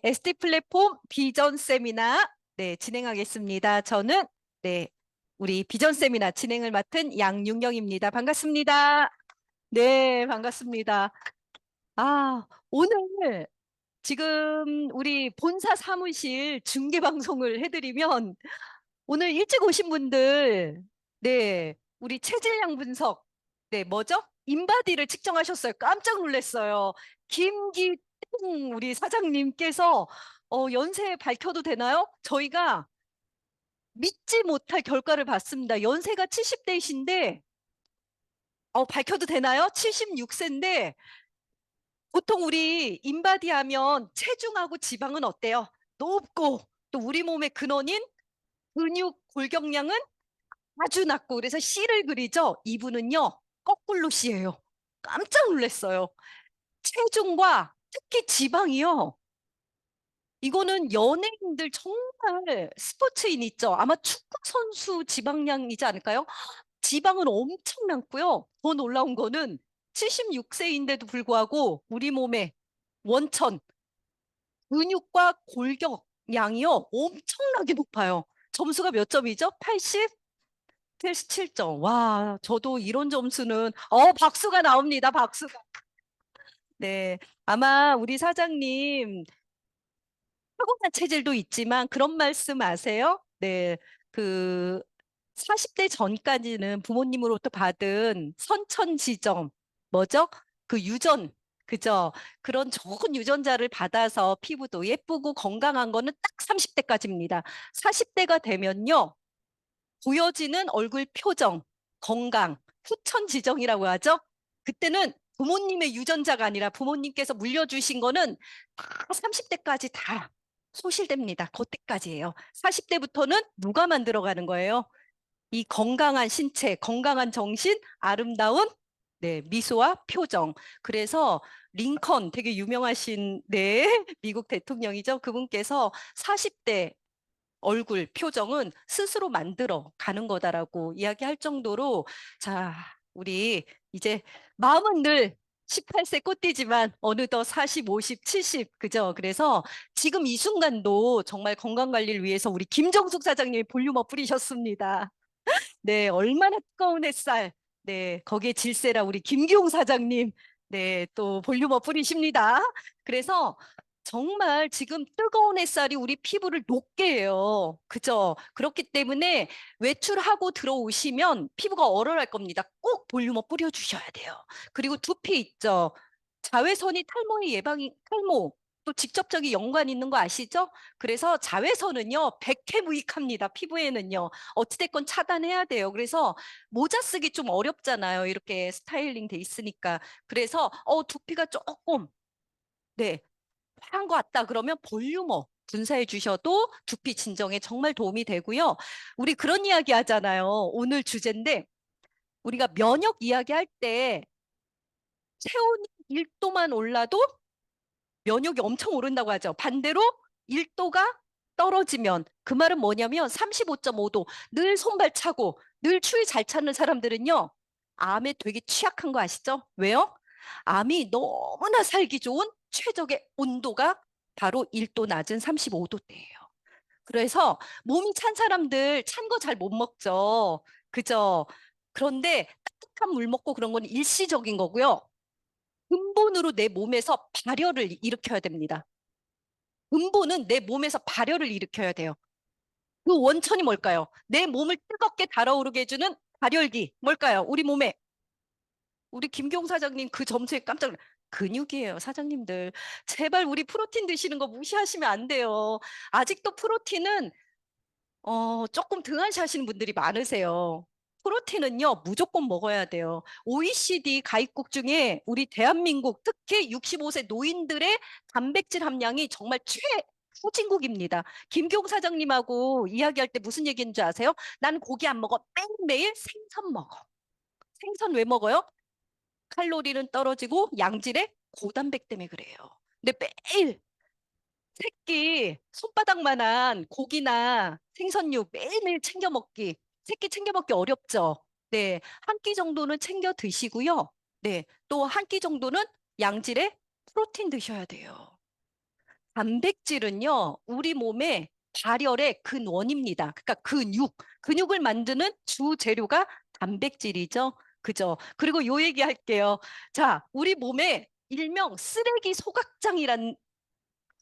SD 플랫폼 비전 세미나 진행하겠습니다. 저는 우리 비전 세미나 진행을 맡은 양윤경입니다. 반갑습니다. 네, 반갑습니다. 오늘 지금 우리 본사 사무실 중계 방송을 해드리면 오늘 일찍 오신 분들 우리 체질량 분석 뭐죠? 인바디를 측정하셨어요. 깜짝 놀랐어요. 김기tung 우리 사장님께서 연세 밝혀도 되나요? 저희가 믿지 못할 결과를 봤습니다. 연세가 70대이신데 밝혀도 되나요? 76세인데 보통 우리 인바디 하면 체중하고 지방은 어때요? 높고 또 우리 몸의 근원인 근육 골격량은 아주 낮고 그래서 C를 그리죠. 이분은요 거꾸로 C예요. 깜짝 놀랐어요. 체중과 특히 지방이요. 이거는 연예인들 정말 스포츠인 있죠. 아마 축구 선수 지방량이지 않을까요? 지방은 엄청 많고요. 더 놀라운 거는 76세인데도 불구하고 우리 몸의 원천 근육과 골격량이요 엄청나게 높아요. 점수가 몇 점이죠? 80? 87점. 와, 저도 이런 점수는 박수가 나옵니다. 박수가. 네. 아마 우리 사장님 타고난 체질도 있지만 그런 말씀 아세요? 네. 그 40대 전까지는 부모님으로부터 받은 선천지점 뭐죠? 그 유전 그죠? 그런 좋은 유전자를 받아서 피부도 예쁘고 건강한 거는 딱 30대까지입니다. 40대가 되면요. 보여지는 얼굴 표정, 건강, 후천지정이라고 하죠. 그때는 부모님의 유전자가 아니라 부모님께서 물려주신 거는 다 30대까지 다 소실됩니다. 그때까지예요. 40대부터는 누가 만들어가는 거예요? 이 건강한 신체, 건강한 정신, 아름다운 미소와 표정. 그래서 링컨 되게 유명하신 미국 대통령이죠. 그분께서 40대 얼굴 표정은 스스로 만들어 가는 거다라고 이야기할 정도로 자, 우리 이제 마음은 늘 18세 꽃띠지만 어느덧 40, 50, 70 그죠? 그래서 지금 이 순간도 정말 건강 관리를 위해서 우리 김정숙 사장님이 볼륨업 뿌리셨습니다. 네, 얼마나 뜨거운 햇살. 네, 거기에 질세라 우리 김기용 사장님. 네, 또 볼륨업 뿌리십니다. 그래서 정말 지금 뜨거운 햇살이 우리 피부를 녹게 해요. 그죠? 그렇기 때문에 외출하고 들어오시면 피부가 얼얼할 겁니다. 꼭 볼륨업 뿌려주셔야 돼요. 그리고 두피 있죠? 자외선이 탈모의 예방이, 탈모 또 직접적인 연관 있는 거 아시죠? 그래서 자외선은요, 백해무익합니다. 피부에는요. 어찌됐건 차단해야 돼요. 그래서 모자 쓰기 좀 어렵잖아요. 이렇게 스타일링 돼 있으니까. 그래서 두피가 조금 화한 것 같다 그러면 볼륨업 분사해 주셔도 두피 진정에 정말 도움이 되고요. 우리 그런 이야기 하잖아요. 오늘 주제인데 우리가 면역 이야기 할 때 체온이 1도만 올라도 면역이 엄청 오른다고 하죠. 반대로 1도가 떨어지면 그 말은 뭐냐면 35.5도 늘 손발 차고 늘 추위 잘 찾는 사람들은요. 암에 되게 취약한 거 아시죠? 왜요? 암이 너무나 살기 좋은 최적의 온도가 바로 1도 낮은 35도대예요. 그래서 몸이 찬 사람들 찬 거 잘 못 먹죠. 그죠? 그런데 따뜻한 물 먹고 그런 건 일시적인 거고요. 근본으로 내 몸에서 발열을 일으켜야 됩니다. 근본은 내 몸에서 발열을 일으켜야 돼요. 그 원천이 뭘까요? 내 몸을 뜨겁게 달아오르게 해주는 발열기 뭘까요? 우리 몸에 우리 김경 사장님 그 점수에 깜짝 근육이에요, 사장님들. 제발 우리 프로틴 드시는 거 무시하시면 안 돼요. 아직도 프로틴은 조금 등한시하시는 분들이 많으세요. 프로틴은요, 무조건 먹어야 돼요. OECD 가입국 중에 우리 대한민국, 특히 65세 노인들의 단백질 함량이 정말 최후진국입니다. 김경 사장님하고 이야기할 때 무슨 얘기인 줄 아세요? 난 고기 안 먹어. 매일 생선 먹어. 생선 왜 먹어요? 칼로리는 떨어지고 양질의 고단백 때문에 그래요. 근데 매일 새끼 손바닥만한 고기나 생선육 매일매일 챙겨 먹기. 새끼 챙겨 먹기 어렵죠. 네, 한 끼 정도는 챙겨 드시고요. 네, 또 한 끼 정도는 양질의 프로틴 드셔야 돼요. 단백질은요, 우리 몸의 발열의 근원입니다. 그러니까 근육을 만드는 주 재료가 단백질이죠. 그죠? 그리고 요 얘기 할게요. 자, 우리 몸에 일명 쓰레기 소각장이란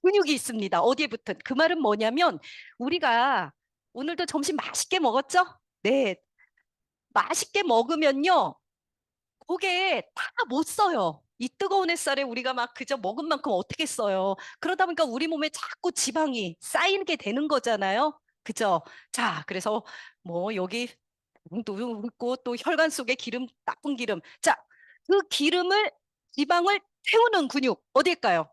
근육이 있습니다. 어디에 붙은. 그 말은 뭐냐면, 우리가 오늘도 점심 맛있게 먹었죠? 네. 맛있게 먹으면요, 그게 다 못 써요. 이 뜨거운 햇살에 우리가 막 그저 먹은 만큼 어떻게 써요. 그러다 보니까 우리 몸에 자꾸 지방이 쌓이게 되는 거잖아요. 그죠? 자, 그래서 뭐 여기 도 있고 또 혈관 속에 기름, 나쁜 기름. 자, 그 지방을 태우는 근육 어디일까요?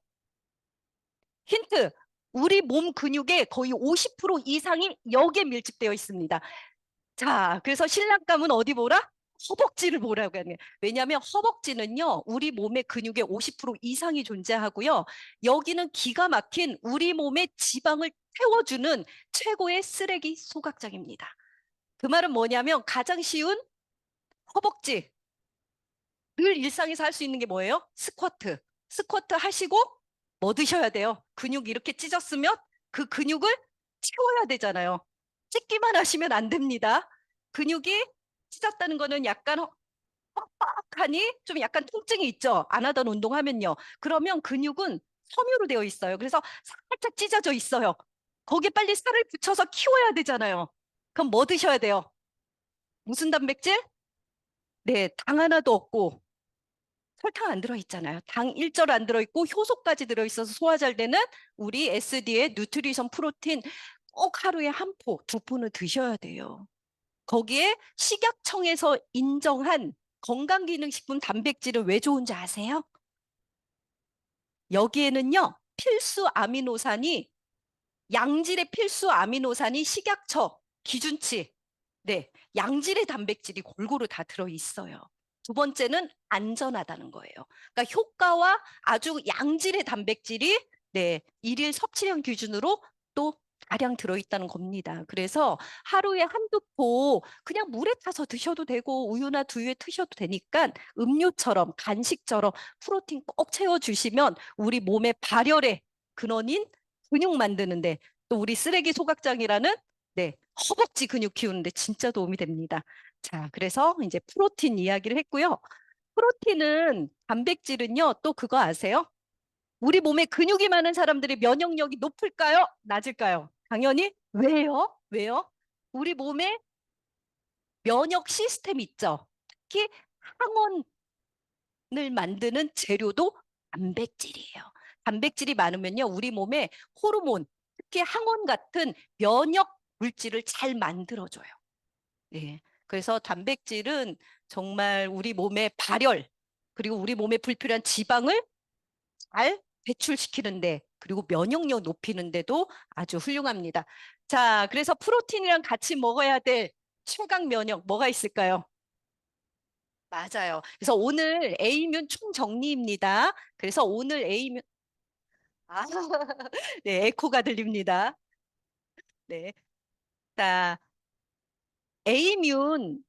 힌트. 우리 몸 근육의 거의 50% 이상이 여기에 밀집되어 있습니다. 자, 그래서 신랑감은 어디 보라? 허벅지를 보라고 하는 거예요. 왜냐하면 허벅지는요, 우리 몸의 근육의 50% 이상이 존재하고요. 여기는 기가 막힌 우리 몸의 지방을 태워주는 최고의 쓰레기 소각장입니다. 그 말은 뭐냐면 가장 쉬운 허벅지. 늘 일상에서 할 수 있는 게 뭐예요? 스쿼트. 스쿼트 하시고 뭐 드셔야 돼요? 근육 이렇게 찢었으면 그 근육을 채워야 되잖아요. 찢기만 하시면 안 됩니다. 근육이 찢었다는 거는 약간 뻑뻑하니 좀 약간 통증이 있죠. 안 하던 운동하면요. 그러면 근육은 섬유로 되어 있어요. 그래서 살짝 찢어져 있어요. 거기에 빨리 살을 붙여서 키워야 되잖아요. 그럼 뭐 드셔야 돼요? 무슨 단백질? 네, 당 하나도 없고 설탕 안 들어있잖아요. 당 일절 안 들어있고 효소까지 들어있어서 소화 잘 되는 우리 SD의 누트리션 프로틴 꼭 하루에 한 포, 두 포는 드셔야 돼요. 거기에 식약청에서 인정한 건강기능식품 단백질은 왜 좋은지 아세요? 여기에는요, 필수 아미노산이 양질의 필수 아미노산이 식약처 기준치, 네, 양질의 단백질이 골고루 다 들어있어요. 두 번째는 안전하다는 거예요. 그러니까 효과와 아주 양질의 단백질이 네, 일일 섭취량 기준으로 또 다량 들어있다는 겁니다. 그래서 하루에 한두 포 그냥 물에 타서 드셔도 되고 우유나 두유에 드셔도 되니까 음료처럼 간식처럼 프로틴 꼭 채워주시면 우리 몸의 발열의 근원인 근육 만드는데 또 우리 쓰레기 소각장이라는 네, 허벅지 근육 키우는데 진짜 도움이 됩니다. 자, 그래서 이제 프로틴 이야기를 했고요. 프로틴은 단백질은요, 또 그거 아세요? 우리 몸에 근육이 많은 사람들이 면역력이 높을까요? 낮을까요? 당연히 왜요? 왜요? 우리 몸에 면역 시스템 있죠. 특히 항원을 만드는 재료도 단백질이에요. 단백질이 많으면요, 우리 몸에 호르몬, 특히 항원 같은 면역 물질을 잘 만들어줘요. 네. 그래서 단백질은 정말 우리 몸의 발열, 그리고 우리 몸에 불필요한 지방을 잘 배출시키는데, 그리고 면역력 높이는데도 아주 훌륭합니다. 자, 그래서 프로틴이랑 같이 먹어야 될 최강 면역 뭐가 있을까요? 맞아요. 그래서 오늘 A면 총정리입니다. 그래서 오늘 A면, 아, 네, 에코가 들립니다. 네. 자, A면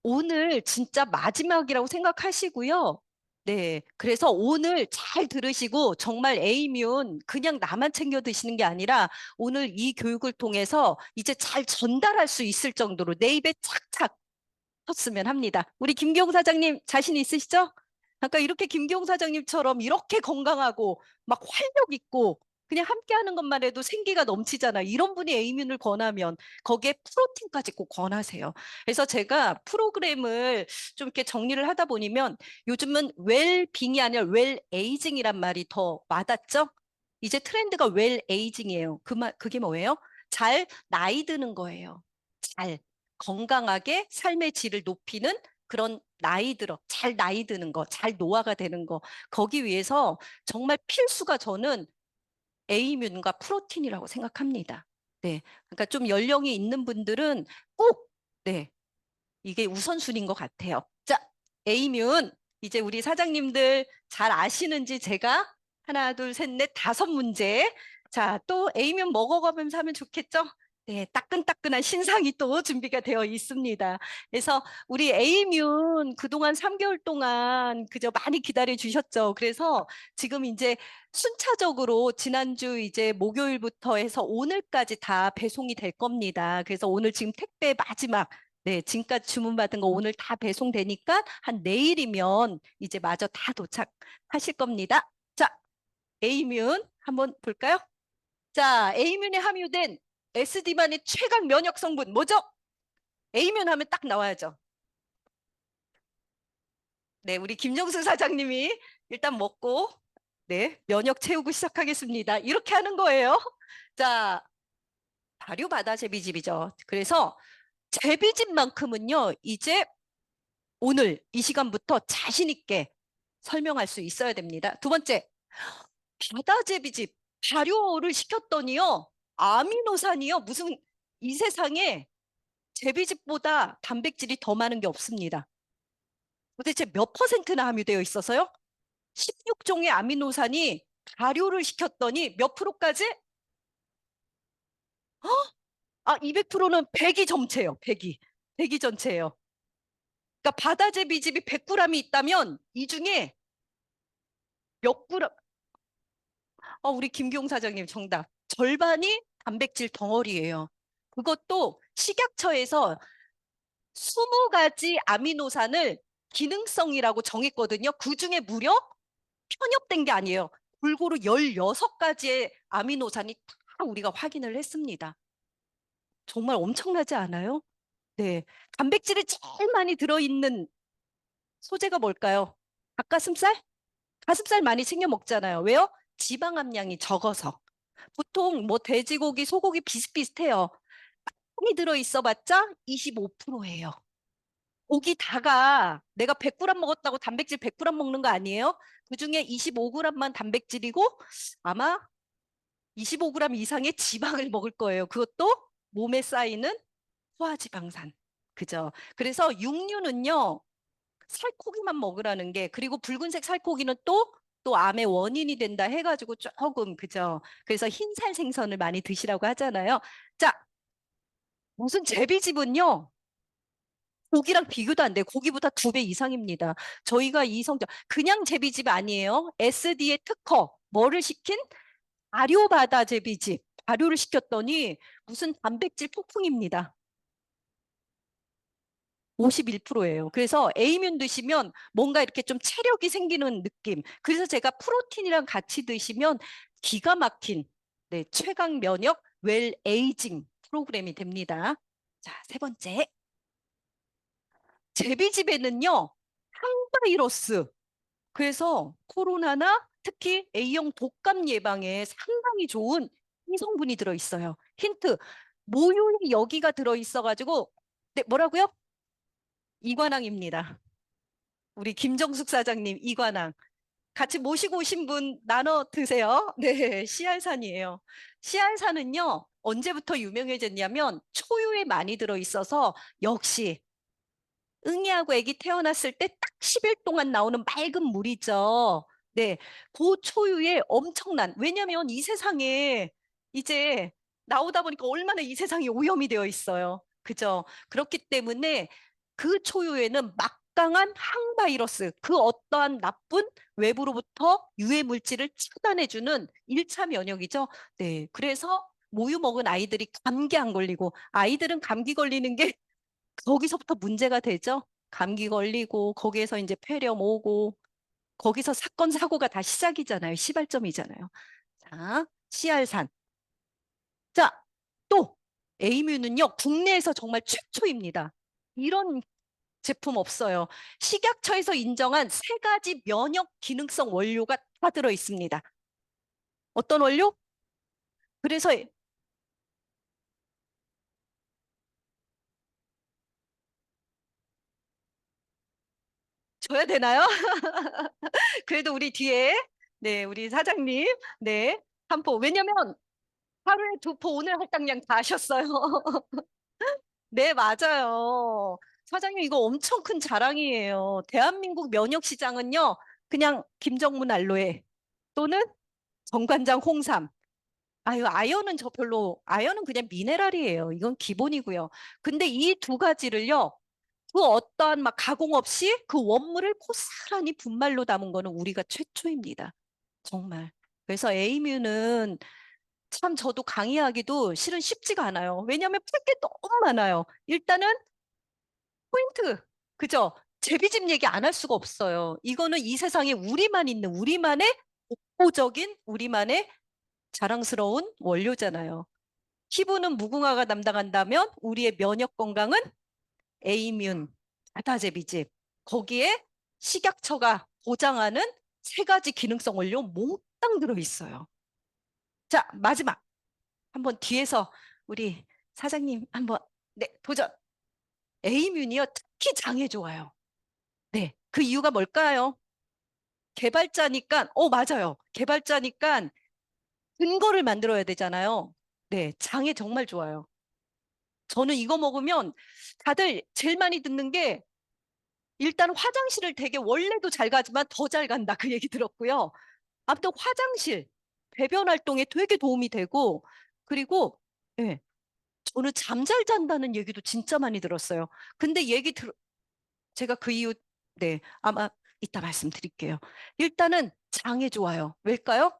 오늘 진짜 마지막이라고 생각하시고요. 네. 그래서 오늘 잘 들으시고 정말 A면 그냥 나만 챙겨 드시는 게 아니라 오늘 이 교육을 통해서 이제 잘 전달할 수 있을 정도로 내 입에 착착 쳤으면 합니다. 우리 김기용 사장님 자신 있으시죠? 아까 이렇게 김기용 사장님처럼 이렇게 건강하고 막 활력 있고 그냥 함께하는 것만 해도 생기가 넘치잖아. 이런 분이 에이민을 권하면 거기에 프로틴까지 꼭 권하세요. 그래서 제가 프로그램을 좀 이렇게 정리를 하다 보니면 요즘은 웰빙이 아니라 웰에이징이란 말이 더 와닿죠? 이제 트렌드가 웰에이징이에요. 그게 뭐예요? 잘 나이 드는 거예요. 잘. 건강하게 삶의 질을 높이는 그런 잘 나이 드는 거, 잘 노화가 되는 거, 거기 위해서 정말 필수가 저는 A균과 프로틴이라고 생각합니다. 네. 그러니까 좀 연령이 있는 분들은 꼭, 네. 이게 우선순위인 것 같아요. 자, A균. 이제 우리 사장님들 잘 아시는지 제가 하나, 둘, 셋, 넷, 다섯 문제. 자, 또 A균 먹어가면서 하면 좋겠죠? 네, 따끈따끈한 신상이 또 준비가 되어 있습니다. 그래서 우리 에이뮨 그동안 3개월 동안 그저 많이 기다려 주셨죠. 그래서 지금 이제 순차적으로 지난주 이제 목요일부터 해서 오늘까지 다 배송이 될 겁니다. 그래서 오늘 지금 택배 마지막 네, 지금까지 주문받은 거 오늘 다 배송되니까 한 내일이면 이제 마저 다 도착하실 겁니다. 자, 에이뮨 한번 볼까요? 자, 에이뮨에 함유된 SD만의 최강 면역 성분 뭐죠? 에이뮨 하면 딱 나와야죠. 네, 우리 김정수 사장님이 일단 먹고 네, 면역 채우고 시작하겠습니다. 이렇게 하는 거예요. 자, 발효바다 제비집이죠. 그래서 제비집만큼은요, 이제 오늘 이 시간부터 자신 있게 설명할 수 있어야 됩니다. 두 번째, 바다 제비집 발효를 시켰더니요, 아미노산이요, 무슨 이 세상에 제비집보다 단백질이 더 많은 게 없습니다. 도대체 몇 퍼센트나 함유되어 있어서요? 16종의 아미노산이 발효를 시켰더니 몇 프로까지? 아, 200%는 100이 전체예요. 100이. 100이 전체예요. 그러니까 바다제비집이 100g이 있다면 이 중에 몇 그램? 우리 김기용 사장님 정답. 절반이 단백질 덩어리예요. 그것도 식약처에서 20가지 아미노산을 기능성이라고 정했거든요. 그중에 무려 편협된 게 아니에요. 골고루 16가지의 아미노산이 다 우리가 확인을 했습니다. 정말 엄청나지 않아요? 네. 단백질이 제일 많이 들어있는 소재가 뭘까요? 닭가슴살? 가슴살 많이 챙겨 먹잖아요. 왜요? 지방 함량이 적어서. 보통 뭐 돼지고기, 소고기 비슷비슷해요. 많이 들어있어봤자 25%예요. 고기 다가 내가 100g 먹었다고 단백질 100g 먹는 거 아니에요? 그중에 25g만 단백질이고 아마 25g 이상의 지방을 먹을 거예요. 그것도 몸에 쌓이는 소화지방산. 그죠? 그래서 육류는요, 살코기만 먹으라는 게, 그리고 붉은색 살코기는 또 암의 원인이 된다 해가지고 조금, 그죠? 그래서 흰살 생선을 많이 드시라고 하잖아요. 자, 무슨 제비집은요, 고기랑 비교도 안 돼요. 고기보다 2배 이상입니다. 저희가 이 성적, 그냥 제비집 아니에요. SD의 특허, 뭐를 시킨? 발효바다 제비집. 발효를 시켰더니 무슨 단백질 폭풍입니다. 51%예요. 그래서 에이뮨 드시면 뭔가 이렇게 좀 체력이 생기는 느낌. 그래서 제가 프로틴이랑 같이 드시면 기가 막힌 네, 최강 면역 웰 에이징 프로그램이 됩니다. 자, 세 번째. 제비집에는요, 항바이러스. 그래서 코로나나 특히 A형 독감 예방에 상당히 좋은 이 성분이 들어있어요. 힌트. 모유에 여기가 들어있어가지고, 네, 뭐라고요? 이관왕입니다. 우리 김정숙 사장님 이관왕. 같이 모시고 오신 분 나눠 드세요. 네, 씨알산이에요. 씨알산은요, 언제부터 유명해졌냐면 초유에 많이 들어있어서 역시 응이하고 아기 태어났을 때 딱 10일 동안 나오는 맑은 물이죠. 네, 그 초유에 엄청난, 왜냐면 이 세상에 이제 나오다 보니까 얼마나 이 세상이 오염이 되어 있어요. 그죠? 그렇기 때문에 그 초유에는 막강한 항바이러스, 그 어떠한 나쁜 외부로부터 유해 물질을 차단해주는 1차 면역이죠. 네, 그래서 모유 먹은 아이들이 감기 안 걸리고, 아이들은 감기 걸리는 게 거기서부터 문제가 되죠. 감기 걸리고 거기에서 이제 폐렴 오고 거기서 사건 사고가 다 시작이잖아요. 시발점이잖아요. 자, 씨알산. 자, 또 에이뮤는요. 국내에서 정말 최초입니다. 이런 제품 없어요. 식약처에서 인정한 3가지 면역 기능성 원료가 다 들어 있습니다. 어떤 원료? 그래서 줘야 되나요? 그래도 우리 뒤에 네, 우리 사장님 네, 한 포. 왜냐면 하루에 2포 오늘 할당량 다 하셨어요. 네, 맞아요. 사장님, 이거 엄청 큰 자랑이에요. 대한민국 면역 시장은요, 그냥 김정문 알로에 또는 정관장 홍삼. 아유, 아연은 저 별로, 아연은 그냥 미네랄이에요. 이건 기본이고요. 근데 이 두 가지를요, 그 어떠한 막 가공 없이 그 원물을 고스란히 분말로 담은 거는 우리가 최초입니다. 정말. 그래서 에이뮤는 참 저도 강의하기도 실은 쉽지가 않아요. 왜냐하면 풀 게 너무 많아요. 일단은 포인트, 그죠? 제비집 얘기 안 할 수가 없어요. 이거는 이 세상에 우리만 있는 우리만의 독보적인 우리만의 자랑스러운 원료잖아요. 피부는 무궁화가 담당한다면 우리의 면역 건강은 에이뮨, 바다제비집. 거기에 식약처가 보장하는 세 가지 기능성 원료 몽땅 들어있어요. 자, 마지막. 한번 뒤에서 우리 사장님 한번, 네, 도전. 에이뮨이요, 특히 장에 좋아요. 네, 그 이유가 뭘까요? 개발자니까, 맞아요. 개발자니까 근거를 만들어야 되잖아요. 네, 장에 정말 좋아요. 저는 이거 먹으면 다들 제일 많이 듣는 게 일단 화장실을 되게 원래도 잘 가지만 더 잘 간다 그 얘기 들었고요. 아무튼 화장실, 배변 활동에 되게 도움이 되고 그리고 예, 저는 잠 잘 잔다는 얘기도 진짜 많이 들었어요. 근데 제가 그 이유 네, 아마 이따 말씀드릴게요. 일단은 장에 좋아요. 왜일까요?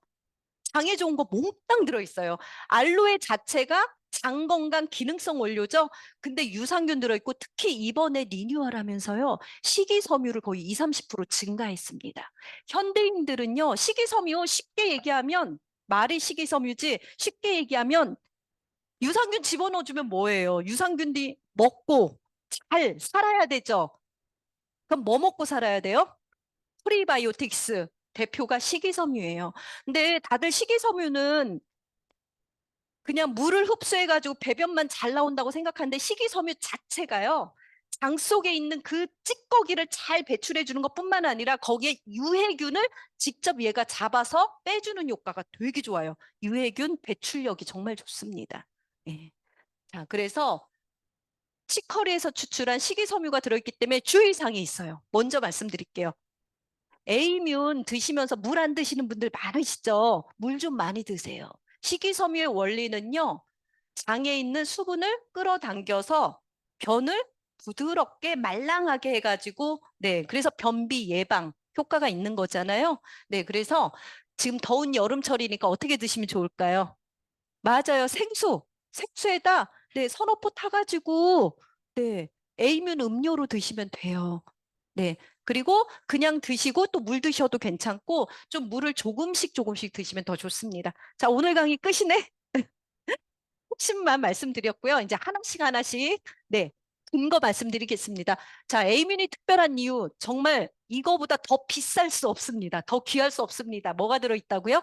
장에 좋은 거 몽땅 들어있어요. 알로에 자체가 장 건강 기능성 원료죠. 근데 유산균 들어있고 특히 이번에 리뉴얼하면서요. 식이섬유를 거의 20, 30% 증가했습니다. 현대인들은요. 식이섬유 쉽게 얘기하면 말이 식이섬유지 쉽게 얘기하면 유산균 집어넣어주면 뭐예요? 유산균이 먹고 잘 살아야 되죠. 그럼 뭐 먹고 살아야 돼요? 프리바이오틱스 대표가 식이섬유예요. 근데 다들 식이섬유는 그냥 물을 흡수해가지고 배변만 잘 나온다고 생각하는데 식이섬유 자체가요. 장 속에 있는 그 찌꺼기를 잘 배출해 주는 것뿐만 아니라 거기에 유해균을 직접 얘가 잡아서 빼주는 효과가 되게 좋아요. 유해균 배출력이 정말 좋습니다. 예. 자, 그래서 치커리에서 추출한 식이섬유가 들어있기 때문에 주의사항이 있어요. 먼저 말씀드릴게요. A면 드시면서 물 안 드시는 분들 많으시죠? 물 좀 많이 드세요. 식이섬유의 원리는요, 장에 있는 수분을 끌어당겨서 변을 부드럽게 말랑하게 해가지고, 네, 그래서 변비 예방 효과가 있는 거잖아요. 네, 그래서 지금 더운 여름철이니까 어떻게 드시면 좋을까요? 맞아요. 생수. 생수에다, 네, 선호포 타가지고, 네, A면 음료로 드시면 돼요. 네. 그리고 그냥 드시고 또 물 드셔도 괜찮고 좀 물을 조금씩 조금씩 드시면 더 좋습니다. 자, 오늘 강의 끝이네. 핵심만 말씀드렸고요. 이제 하나씩 하나씩 네. 근거 말씀드리겠습니다. 자, 에이민이 특별한 이유 정말 이거보다 더 비쌀 수 없습니다. 더 귀할 수 없습니다. 뭐가 들어있다고요?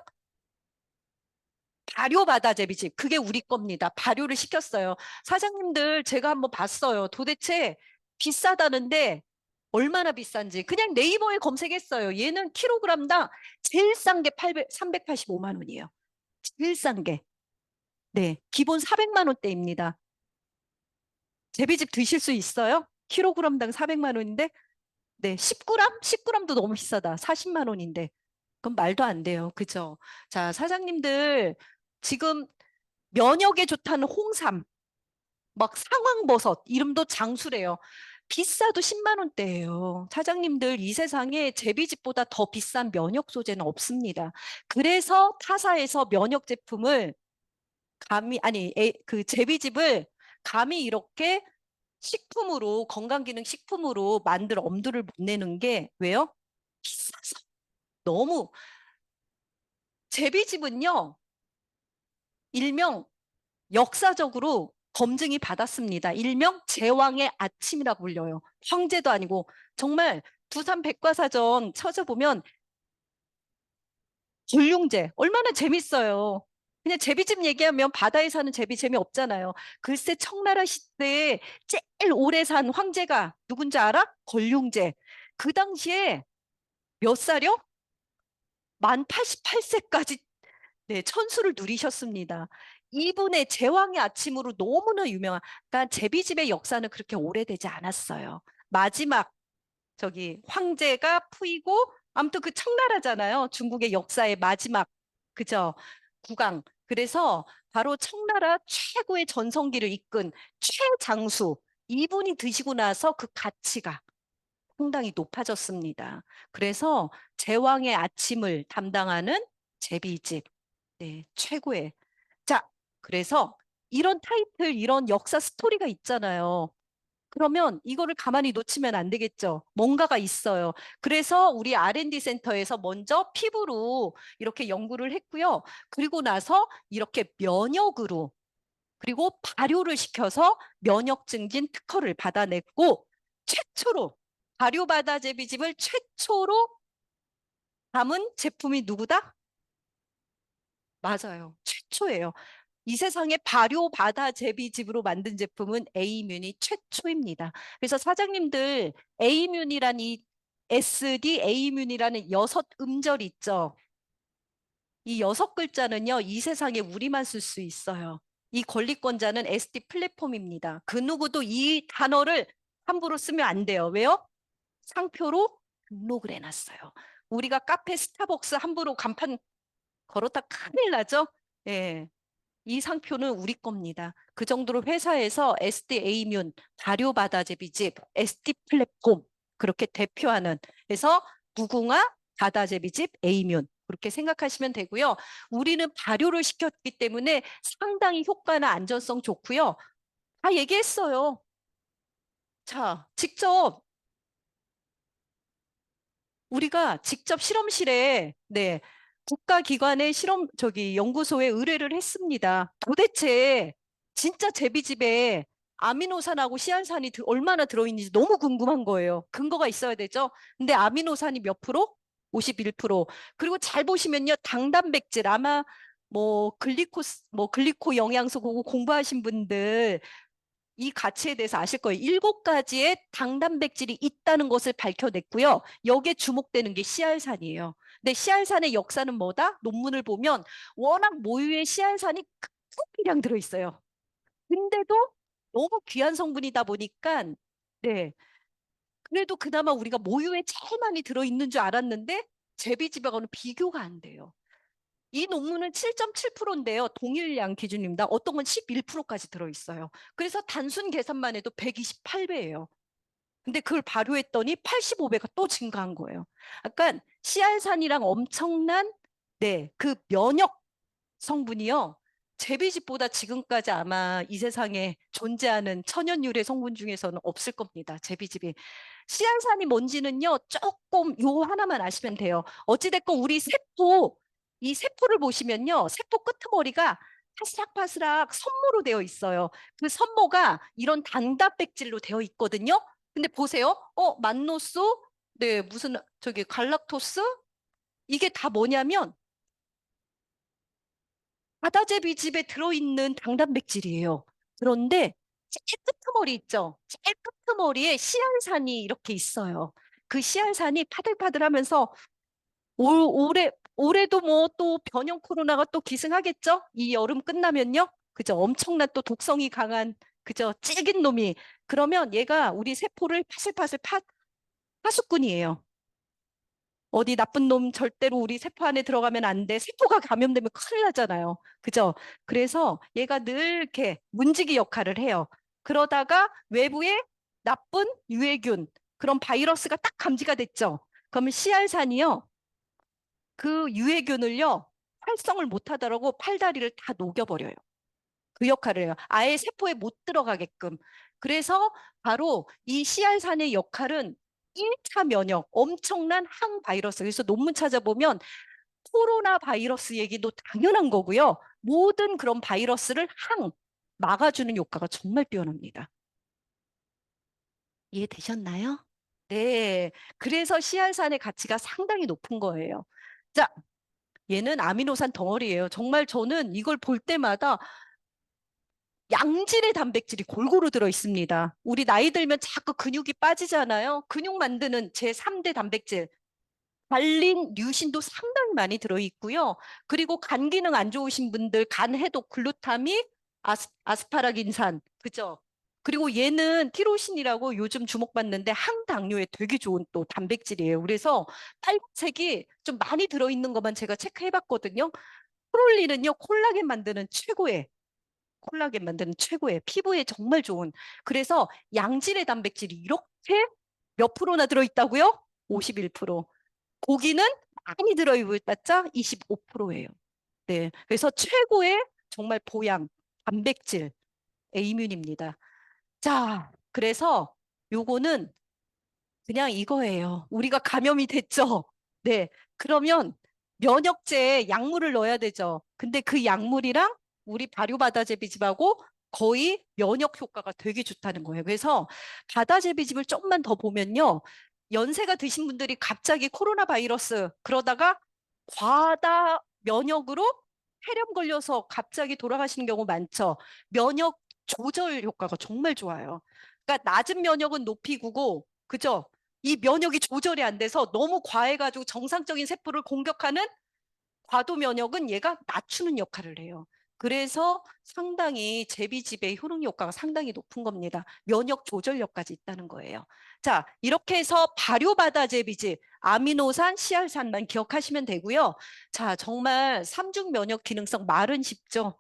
발효바다 제비집. 그게 우리 겁니다. 발효를 시켰어요. 사장님들 제가 한번 봤어요. 도대체 비싸다는데 얼마나 비싼지 그냥 네이버에 검색했어요. 얘는 킬로그램당 제일 싼 게 385만 원이에요. 제일 싼 게. 네, 기본 400만 원대입니다. 제비집 드실 수 있어요? 킬로그램당 400만 원인데 네, 10g? 10g도 너무 비싸다. 40만 원인데. 그건 말도 안 돼요. 그죠? 자, 사장님들 지금 면역에 좋다는 홍삼, 막 상황버섯, 이름도 장수래요. 비싸도 10만 원대예요. 사장님들 이 세상에 제비집보다 더 비싼 면역 소재는 없습니다. 그래서 타사에서 면역 제품을 감히 아니 그 제비집을 감히 이렇게 식품으로 건강기능 식품으로 만들 엄두를 못 내는 게 왜요? 비싸서. 너무 제비집은요. 일명 역사적으로 검증이 받았습니다. 일명 제왕의 아침이라고 불려요. 황제도 아니고 정말 부산 백과사전 찾아보면 불룡제 얼마나 재밌어요. 그냥 제비집 얘기하면 바다에 사는 제비 재미없잖아요. 글쎄 청나라 시대에 제일 오래 산 황제가 누군지 알아? 권룡제. 그 당시에 몇 살이요? 만 88세까지 네, 천수를 누리셨습니다. 이분의 제왕의 아침으로 너무나 유명한, 그러니까 제비집의 역사는 그렇게 오래되지 않았어요. 마지막 황제가 풀이고 아무튼 그 청나라잖아요. 중국의 역사의 마지막 그죠? 국왕. 그래서 바로 청나라 최고의 전성기를 이끈 최장수, 이분이 드시고 나서 그 가치가 상당히 높아졌습니다. 그래서 제왕의 아침을 담당하는 제비집, 네, 최고의. 자, 그래서 이런 타이틀, 이런 역사 스토리가 있잖아요. 그러면 이거를 가만히 놓치면 안 되겠죠. 뭔가가 있어요. 그래서 우리 R&D 센터에서 먼저 피부로 이렇게 연구를 했고요. 그리고 나서 이렇게 면역으로, 그리고 발효를 시켜서 면역 증진 특허를 받아냈고, 최초로 발효바다 제비집을 최초로 담은 제품이 누구다? 맞아요. 최초예요. 이 세상에 발효 바다 제비집으로 만든 제품은 에이뮨이 최초입니다. 그래서 사장님들 에이뮨이란 이 SD 에이뮨이라는 여섯 음절 있죠. 이 여섯 글자는요, 이 세상에 우리만 쓸 수 있어요. 이 권리권자는 SD 플랫폼입니다. 그 누구도 이 단어를 함부로 쓰면 안 돼요. 왜요? 상표로 등록을 해놨어요. 우리가 카페 스타벅스 함부로 간판 걸었다 큰일 나죠? 예. 이 상표는 우리 겁니다. 그 정도로 회사에서 SD 에이뮨, 발효바다 제비집, SD 플랫폼 그렇게 대표하는 그래서 무궁화 바다제비집 에이뮨 그렇게 생각하시면 되고요. 우리는 발효를 시켰기 때문에 상당히 효과나 안전성 좋고요. 다 얘기했어요. 자, 우리가 직접 실험실에 네, 국가기관의 연구소에 의뢰를 했습니다. 도대체 진짜 제비집에 아미노산하고 시알산이 얼마나 들어있는지 너무 궁금한 거예요. 근거가 있어야 되죠. 근데 아미노산이 몇 프로? 51%. 그리고 잘 보시면요. 당단백질 아마 뭐 글리코 영양소 그거 공부하신 분들 이 가치에 대해서 아실 거예요. 7가지의 당단백질이 있다는 것을 밝혀냈고요. 여기에 주목되는 게 씨알산이에요. 근데 씨알산의 역사는 뭐다? 논문을 보면 워낙 모유에 씨알산이 큰批량 들어있어요. 근데도 너무 귀한 성분이다 보니까 네. 그래도 그나마 우리가 모유에 제일 많이 들어있는 줄 알았는데 제비집하고는 비교가 안 돼요. 이 논문은 7.7%인데요. 동일량 기준입니다. 어떤 건 11%까지 들어있어요. 그래서 단순 계산만 해도 128배예요. 근데 그걸 발효했더니 85배가 또 증가한 거예요. 약간 씨알산이랑 엄청난 그 면역 성분이요. 제비집보다 지금까지 아마 이 세상에 존재하는 천연 유래 성분 중에서는 없을 겁니다. 제비집이. 씨알산이 뭔지는요, 조금 요 하나만 아시면 돼요. 어찌됐건 우리 세포, 이 세포를 보시면요, 세포 끄트머리가 파스락파스락 섬모로 되어 있어요. 그 섬모가 이런 단단백질로 되어 있거든요. 근데 보세요. 만노스, 네, 무슨, 갈락토스? 이게 다 뭐냐면, 바다제비집에 들어있는 당단백질이에요. 그런데 제일 끄트머리 있죠? 제일 끄트머리에 씨알산이 이렇게 있어요. 그 씨알산이 파들파들하면서 올해도 뭐 또 변형 코로나가 또 기승하겠죠? 이 여름 끝나면요. 그죠? 엄청난 또 독성이 강한 그죠? 찔긴 놈이 그러면 얘가 우리 세포를 파슬파슬 파수꾼이에요. 어디 나쁜 놈 절대로 우리 세포 안에 들어가면 안 돼. 세포가 감염되면 큰일 나잖아요. 그죠? 그래서 얘가 늘 이렇게 문지기 역할을 해요. 그러다가 외부에 나쁜 유해균, 그런 바이러스가 딱 감지가 됐죠. 그러면 씨알산이요. 그 유해균을요. 활성을 못 하더라고 팔다리를 다 녹여버려요. 그 역할을 해요. 아예 세포에 못 들어가게끔. 그래서 바로 이 씨알산의 역할은 1차 면역, 엄청난 항바이러스. 그래서 논문 찾아보면 코로나 바이러스 얘기도 당연한 거고요. 모든 그런 바이러스를 막아주는 효과가 정말 뛰어납니다. 이해되셨나요? 네. 그래서 씨알산의 가치가 상당히 높은 거예요. 자, 얘는 아미노산 덩어리예요. 정말 저는 이걸 볼 때마다 양질의 단백질이 골고루 들어 있습니다. 우리 나이 들면 자꾸 근육이 빠지잖아요. 근육 만드는 제3대 단백질, 발린, 류신도 상당히 많이 들어 있고요. 그리고 간 기능 안 좋으신 분들, 간 해독, 글루타민, 아스파라긴산, 그죠? 그리고 얘는 티로신이라고 요즘 주목받는데 항당뇨에 되게 좋은 또 단백질이에요. 그래서 빨간색이 좀 많이 들어있는 것만 제가 체크해봤거든요. 프롤린은요, 콜라겐 만드는 최고의 피부에 정말 좋은. 그래서 양질의 단백질이 이렇게 몇 프로나 들어있다고요? 51%. 고기는 많이 들어있다 25%예요. 네. 그래서 최고의 정말 보양, 단백질, 에이뮨입니다. 자, 그래서 요거는 그냥 이거예요. 우리가 감염이 됐죠? 네. 그러면 면역제에 약물을 넣어야 되죠. 근데 그 약물이랑 우리 발효바다제비즙하고 거의 면역 효과가 되게 좋다는 거예요. 그래서 바다제비즙을 조금만 더 보면요. 연세가 드신 분들이 갑자기 코로나 바이러스 그러다가 과다 면역으로 폐렴 걸려서 갑자기 돌아가시는 경우 많죠. 면역 조절 효과가 정말 좋아요. 그러니까 낮은 면역은 높이고, 그죠? 이 면역이 조절이 안 돼서 너무 과해가지고 정상적인 세포를 공격하는 과도 면역은 얘가 낮추는 역할을 해요. 그래서 상당히 제비집의 효능 효과가 상당히 높은 겁니다. 면역 조절력까지 있다는 거예요. 자, 이렇게 해서 발효바다 제비집, 아미노산, 씨알산만 기억하시면 되고요. 자, 정말 삼중 면역 기능성 말은 쉽죠.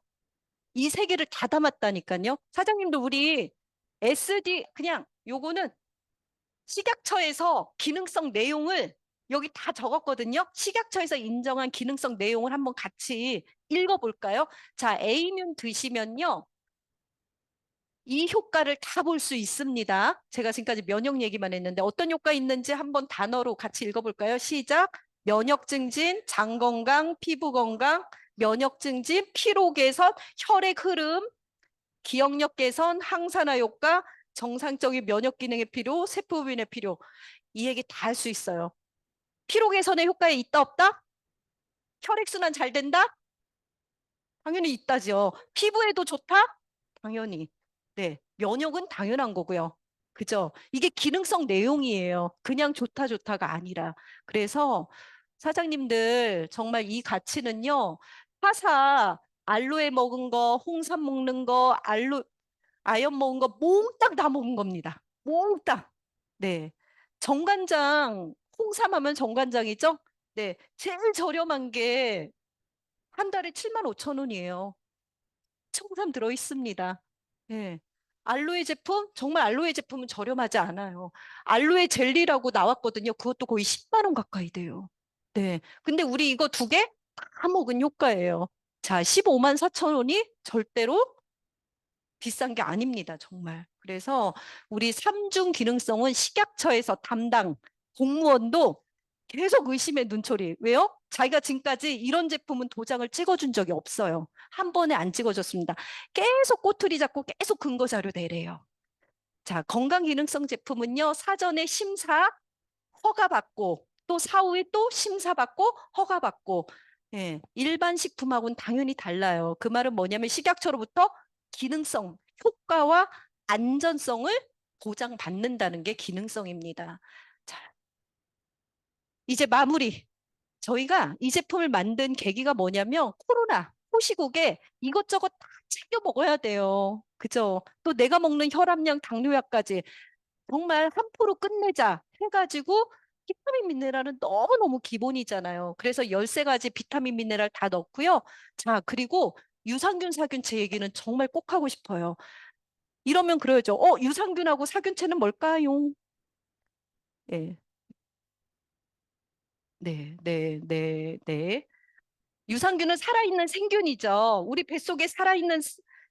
이 세 개를 다 담았다니까요. 사장님도 우리 SD 그냥 요거는 식약처에서 기능성 내용을 여기 다 적었거든요. 식약처에서 인정한 기능성 내용을 한번 같이 읽어볼까요? 자, A면 드시면요. 이 효과를 다 볼 수 있습니다. 제가 지금까지 면역 얘기만 했는데 어떤 효과 있는지 한번 단어로 같이 읽어볼까요? 시작. 면역 증진, 장 건강, 피부 건강, 면역 증진, 피로 개선, 혈액 흐름, 기억력 개선, 항산화 효과, 정상적인 면역 기능의 필요, 세포균의 필요. 이 얘기 다 할 수 있어요. 피로 개선의 효과에 있다 없다? 혈액순환 잘 된다? 당연히 있다죠. 피부에도 좋다? 당연히. 네. 면역은 당연한 거고요. 그죠? 이게 기능성 내용이에요. 그냥 좋다 좋다가 아니라. 그래서 사장님들 정말 이 가치는요. 파사 알로에 먹은 거, 홍삼 먹는 거, 아연 먹은 거 몽땅 다 먹은 겁니다. 몽땅. 네. 정관장, 홍삼 하면 정관장이죠? 네. 제일 저렴한 게 한 달에 7만 5천 원이에요. 청삼 들어있습니다. 네. 알로에 제품? 정말 알로에 제품은 저렴하지 않아요. 알로에 젤리라고 나왔거든요. 그것도 거의 10만 원 가까이 돼요. 네. 근데 우리 이거 두 개 다 먹은 효과예요. 자, 15만 4천 원이 절대로 비싼 게 아닙니다, 정말. 그래서 우리 삼중 기능성은 식약처에서 담당 공무원도 계속 의심의 눈초리. 왜요? 자기가 지금까지 이런 제품은 도장을 찍어준 적이 없어요. 한 번에 안 찍어줬습니다. 계속 꼬투리 잡고 계속 근거 자료 내래요. 자, 건강기능성 제품은요, 사전에 심사, 허가받고, 또 사후에 또 심사받고, 허가받고, 예, 일반 식품하고는 당연히 달라요. 그 말은 뭐냐면 식약처로부터 기능성, 효과와 안전성을 보장받는다는 게 기능성입니다. 자, 이제 마무리. 저희가 이 제품을 만든 계기가 뭐냐면 코로나, 호시국에 이것저것 다 챙겨 먹어야 돼요. 그죠? 또 내가 먹는 혈압약, 당뇨약까지 정말 한 포로 끝내자 해가지고 비타민 미네랄은 너무너무 기본이잖아요. 그래서 13가지 비타민 미네랄 다 넣고요. 자, 그리고 유산균, 사균체 얘기는 정말 꼭 하고 싶어요. 이러면 그래야죠. 유산균하고 사균체는 뭘까요? 네, 네, 네, 네, 네. 유산균은 살아있는 생균이죠. 우리 뱃속에 살아있는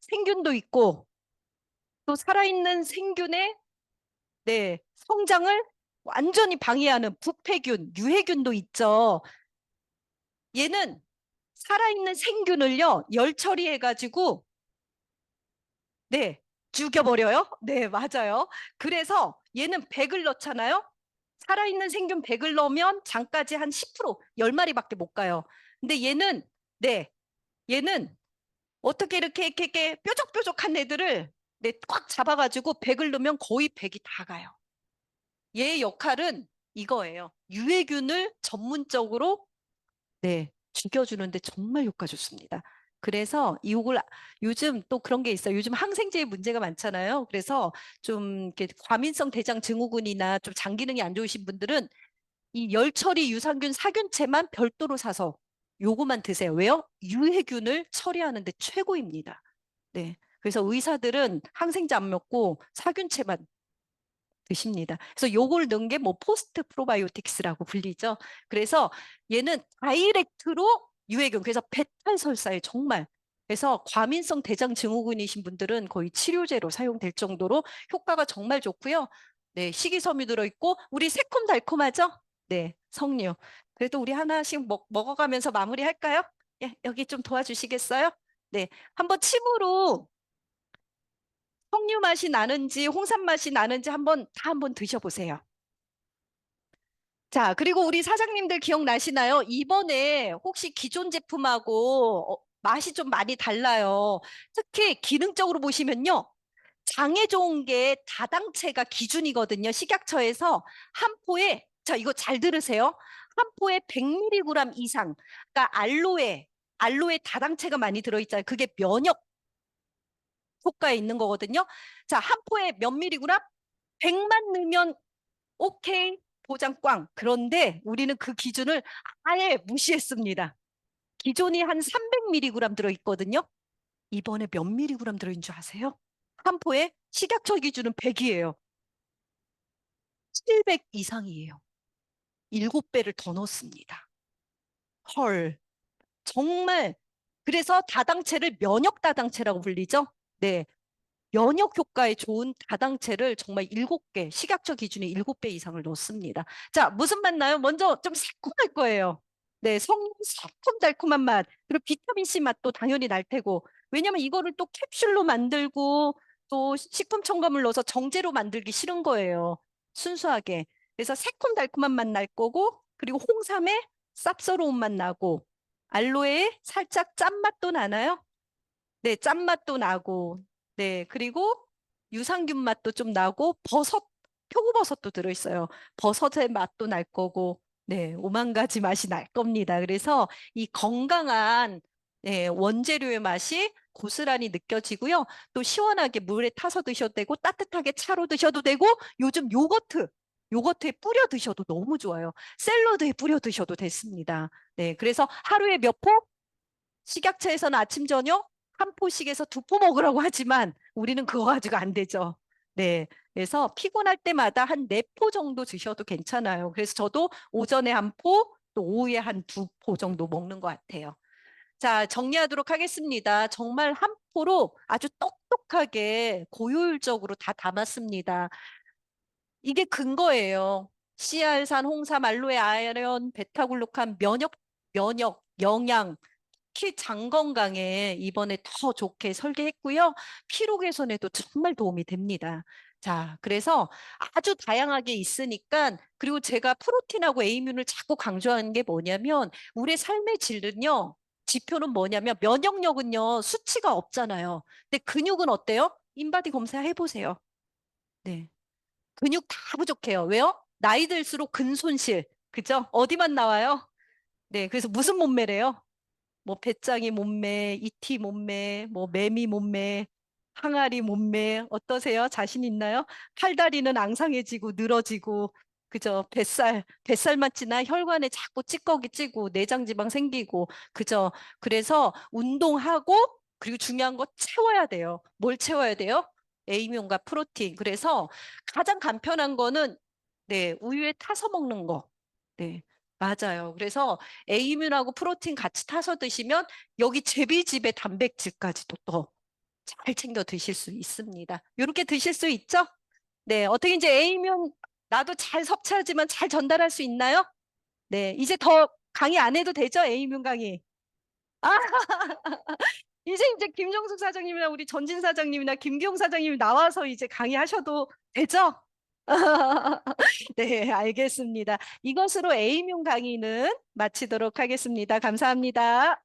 생균도 있고, 또 살아있는 생균의 네, 성장을 완전히 방해하는 부패균, 유해균도 있죠. 얘는 살아있는 생균을요, 열 처리해가지고, 네, 죽여버려요. 네, 맞아요. 그래서 얘는 100을 넣잖아요. 살아있는 생균 100을 넣으면 장까지 한 10%, 10마리밖에 못 가요. 근데 얘는, 네, 얘는 어떻게 이렇게 뾰족뾰족한 애들을 네, 꽉 잡아가지고 100을 넣으면 거의 100이 다 가요. 얘의 역할은 이거예요. 유해균을 전문적으로 네, 죽여주는데 정말 효과 좋습니다. 그래서 이걸 요즘 또 그런 게 있어요. 요즘 항생제의 문제가 많잖아요. 그래서 좀 이렇게 과민성 대장 증후군이나 좀 장 기능이 안 좋으신 분들은 이 열처리 유산균 사균체만 별도로 사서 요거만 드세요. 왜요? 유해균을 처리하는 데 최고입니다. 네. 그래서 의사들은 항생제 안 먹고 살균체만 드십니다. 그래서 요걸 넣은 게 뭐 포스트 프로바이오틱스라고 불리죠. 그래서 얘는 다이렉트로 유해균, 그래서 배탈설사에 정말, 그래서 과민성 대장 증후군이신 분들은 거의 치료제로 사용될 정도로 효과가 정말 좋고요. 네, 식이섬유 들어있고 우리 새콤달콤하죠? 네, 석류. 그래도 우리 하나씩 먹어가면서 마무리할까요? 예, 여기 좀 도와주시겠어요? 네, 한번 침으로 석류 맛이 나는지 홍삼 맛이 나는지 한번 드셔보세요. 자, 그리고 우리 사장님들 기억나시나요? 이번에 혹시 기존 제품하고 맛이 좀 많이 달라요. 특히 기능적으로 보시면요. 장에 좋은 게 다당체가 기준이거든요. 식약처에서 한 포에, 자, 이거 잘 들으세요. 한 포에 100mg 이상, 그러니까 알로에 다당체가 많이 들어있잖아요. 그게 면역 효과에 있는 거거든요. 자, 한 포에 몇 미리그램? 100만 넣으면 오케이, 보장 꽝. 그런데 우리는 그 기준을 아예 무시했습니다. 기존이 한 300mg 들어있거든요. 이번에 몇 미리그램 들어있는 줄 아세요? 한 포에 식약처 기준은 100이에요. 700 이상이에요. 7배를 더 넣습니다. 헐, 정말. 그래서 다당체를 면역 다당체라고 불리죠? 네. 면역 효과에 좋은 다당체를 정말 7개, 식약처 기준이 7배 이상을 넣습니다. 자, 무슨 맛 나요? 먼저 좀 새콤할 거예요. 네, 새콤달콤한 맛. 그리고 비타민C 맛도 당연히 날 테고. 왜냐면 이거를 또 캡슐로 만들고 또 식품 첨가물 넣어서 정제로 만들기 싫은 거예요. 순수하게. 그래서 새콤달콤한 맛 날 거고, 그리고 홍삼에 쌉싸로운 맛 나고, 알로에에 살짝 짠맛도 나나요? 네, 짠맛도 나고, 네, 그리고 유산균 맛도 좀 나고, 표고버섯도 들어있어요. 버섯의 맛도 날 거고, 네, 오만 가지 맛이 날 겁니다. 그래서 이 건강한 네, 원재료의 맛이 고스란히 느껴지고요. 또 시원하게 물에 타서 드셔도 되고, 따뜻하게 차로 드셔도 되고, 요즘 요거트에 뿌려 드셔도 너무 좋아요. 샐러드에 뿌려 드셔도 됐습니다. 네, 그래서 하루에 몇 포? 식약처에서는 아침, 저녁 한 포씩에서 2포 먹으라고 하지만 우리는 그거 가지고 안 되죠. 네. 그래서 피곤할 때마다 한 4포 정도 드셔도 괜찮아요. 그래서 저도 오전에 한 포, 또 오후에 한 2포 정도 먹는 것 같아요. 자, 정리하도록 하겠습니다. 정말 한 포로 아주 똑똑하게 고효율적으로 다 담았습니다. 이게 근거예요. 씨알산, 홍삼, 알로에, 아연, 베타글루칸, 영양, 특히 장 건강에 이번에 더 좋게 설계했고요. 피로 개선에도 정말 도움이 됩니다. 자, 그래서 아주 다양하게 있으니까, 그리고 제가 프로틴하고 에이뮨을 자꾸 강조하는 게 뭐냐면, 우리의 삶의 질은요, 지표는 뭐냐면, 면역력은요, 수치가 없잖아요. 근데 근육은 어때요? 인바디 검사 해보세요. 네. 근육 다 부족해요. 왜요? 나이 들수록 근손실. 그죠? 어디만 나와요? 네. 그래서 무슨 몸매래요? 뭐 배짱이 몸매, 이티 몸매, 뭐 매미 몸매, 항아리 몸매 어떠세요? 자신 있나요? 팔다리는 앙상해지고 늘어지고 그죠? 뱃살만 찌나 혈관에 자꾸 찌꺼기 찌고 내장 지방 생기고 그죠? 그래서 운동하고 그리고 중요한 거 채워야 돼요. 뭘 채워야 돼요? 에이뮨과 프로틴. 그래서 가장 간편한 거는 네, 우유에 타서 먹는 거. 네. 맞아요. 그래서 에이뮨하고 프로틴 같이 타서 드시면 여기 제비집의 단백질까지도 또 잘 챙겨 드실 수 있습니다. 이렇게 드실 수 있죠? 네, 어떻게 이제 에이뮨 나도 잘 섭취하지만 잘 전달할 수 있나요? 네, 이제 더 강의 안 해도 되죠? 에이뮨 강의. 아, 이제 김정숙 사장님이나 우리 전진 사장님이나 김기용 사장님이 나와서 이제 강의하셔도 되죠? 네, 알겠습니다. 이것으로 에이뮨 강의는 마치도록 하겠습니다. 감사합니다.